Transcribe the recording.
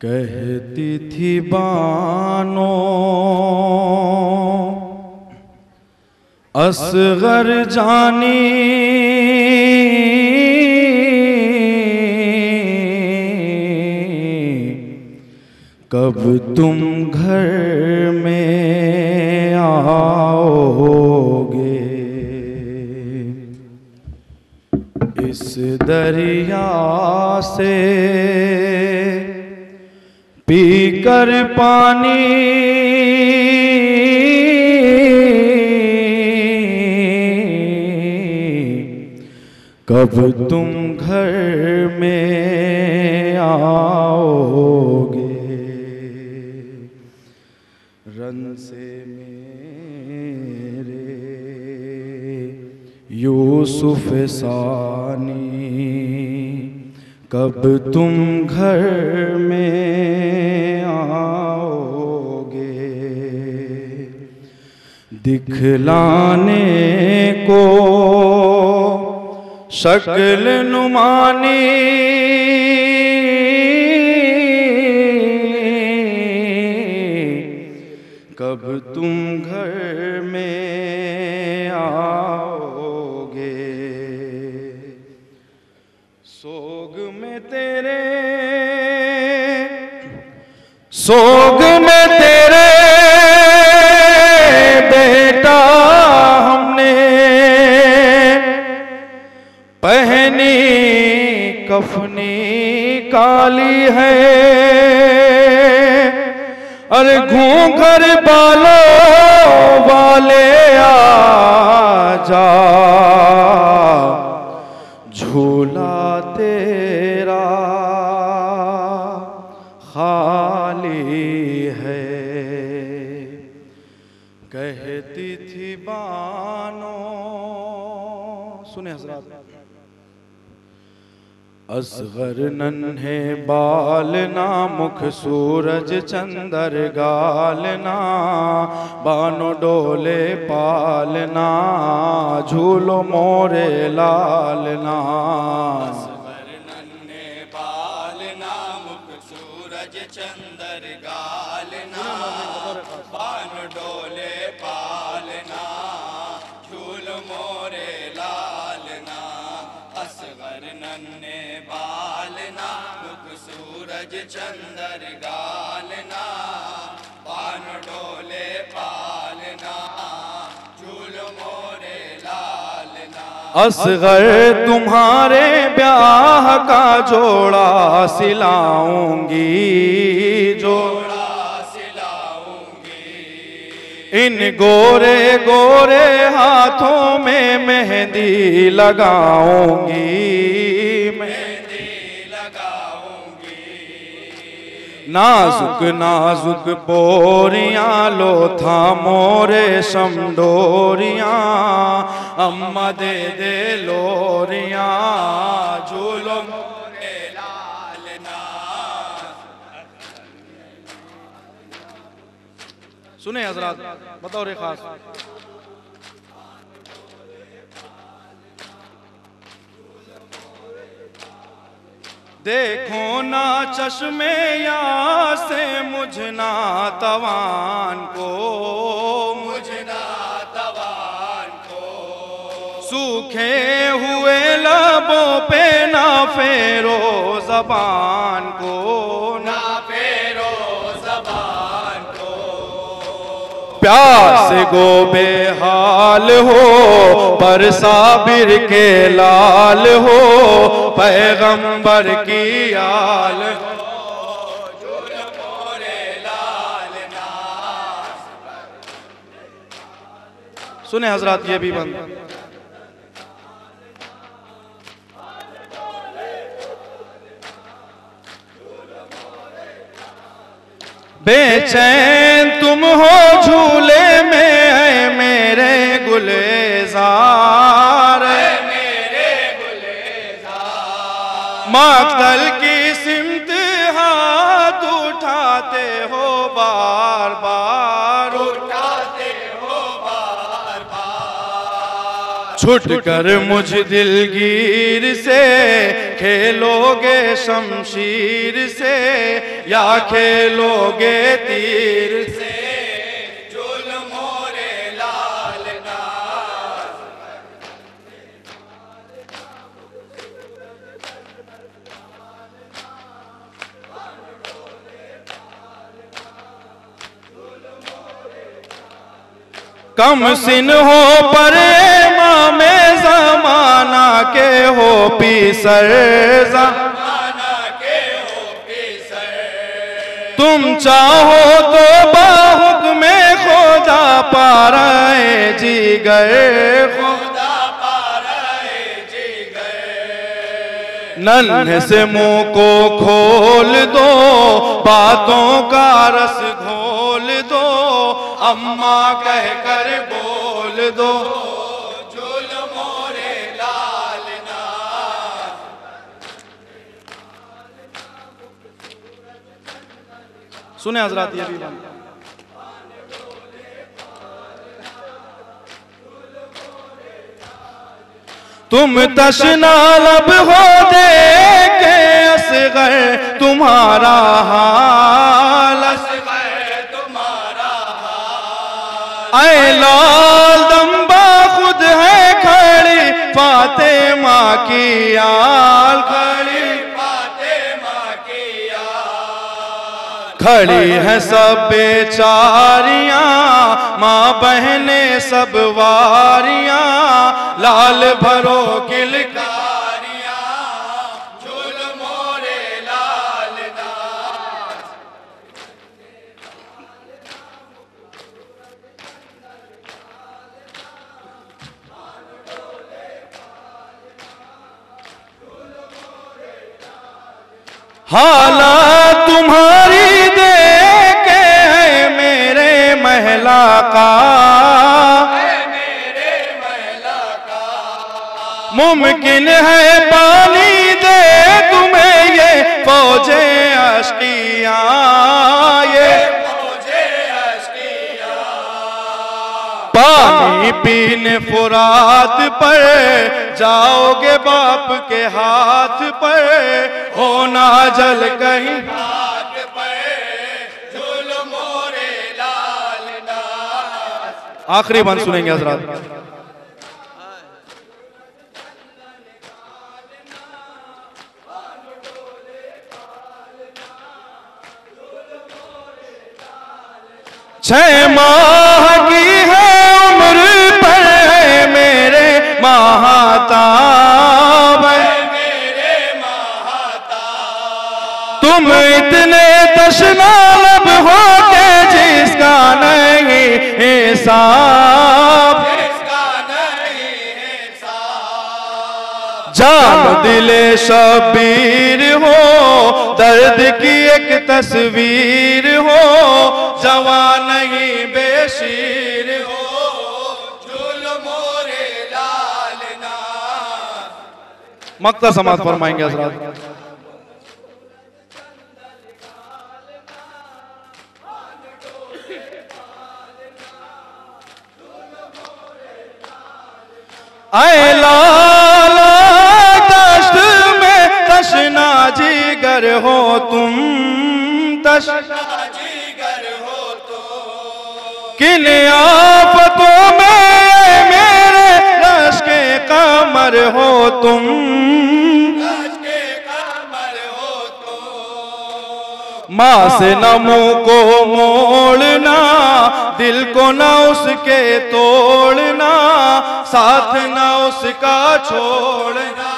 कहती थी बानो असगर जानी कब तुम घर में आओगे। इस दरिया से पीकर पानी कब तुम घर में आओगे। रन से मेरे यूसुफ सानी कब तुम घर में आओगे। दिखलाने को शक्ल नुमानी कब तुम घर में आओगे। सोग में तेरे बेटा हमने पहनी कफनी काली है। अरे घूंघर बालों वाले आजा झूला तेरा खाली है। कहती थी बानो, सुने हज़रात, असगर नन्हे बालना मुख सूरज चंदर गालना बानो डोले पालना झूलो मोरे लालना। असगर नन्हे बालना मुख सूरज चंदर गालना बानो डोले पालना झूल मोरे लालना। असगर नन्हे बालना मुख सूरज चंदर गालना पान डोले पालना झूल मोरे लालना। असगर तुम्हारे ब्याह का जोड़ा सिलाऊंगी, जोड़ा सिलाऊंगी। इन गोरे गोरे हाथों में मेहंदी लगाऊंगी। नाजुक नाजुक पोरियां लो था मोरे समडोरियां अम्मा दे दे लोरियां झूलो मोरे लालना। सुने हजरात, बताओ रे खास। देखो ना चश्मे या से मुझना तवान को, मुझना तवान को। सूखे हुए लबों पे ना फेरो ज़बान को, ना फेरो ज़बान को। प्यास गो बेहाल हो पर साबिर के लाल हो पैगंबर की आल झूल मोरे लालना। सुने हजरात, ये भी बंद। बेचैन तुम हो झूले में है मेरे गुलजार, मेरे गुलजार। मक्तल की सिमत हाथ उठाते हो बार बार, उठाते हो बार बार। छुट कर मुझ दिलगीर से खेलोगे शमशीर से या खेलोगे तीर से। कम सिन हो पर इमामे ज़माना के हो पीसर, ज़माना के हो पीसर। तुम चाहो तो बाहुक्म खुदा पा रहे जिगर, खुदा पा रहे जिगर। नन्हे से मुंह को खोल दो, बातों का रस घोल दो, अम्मा कह कर बोल दो, जुल्म मोरे लालना। सुने हजरात ये भी तुम तशना लब हो दे के असगर तुम्हारा हाल, ऐ लाल दम्बा खुद है खड़ी फातिमा की आल, खड़ी फातिमा की आल। खड़ी है सब बेचारियां माँ बहने सब वारियां, लाल भरो किलकारियां, जुल्म मोरे लालना। हालात तुम्हारी देखे है मेरे महला का, मुमकिन है पानी दे तुम्हें ये फौजे अश्किया, ये फौजे अश्किया। पानी पीने फुरात पर जाओगे बाप के हाथ पर, होना जल कहीं हाथ पर, जुल्म मोरे लालना। आखिरी बंद सुनेंगे हजरात। छह माह की है उम्र पर है मेरे महाताब, मेरे महाताब। तुम इतने तशना लब हो के जिसका नहीं हिसाब, जिसका नहीं हिसाब। जान दिले शबीर हो, दर्द की एक तस्वीर हो, जवान नहीं बेशीर हो, जुल्म मोरे लालना। मक्ता समाज फरमाएंगे हजरात। आए लाला दश्त में तशना जिगर हो तुम, तशना जिगर हो तुम। किन आफतों में मेरे रश के कमर हो तुम, रश के कमर हो तुम। माँ से न मुँह को मोड़ना, दिल को न उसके तोड़ना, साथ न उसका छोड़ना।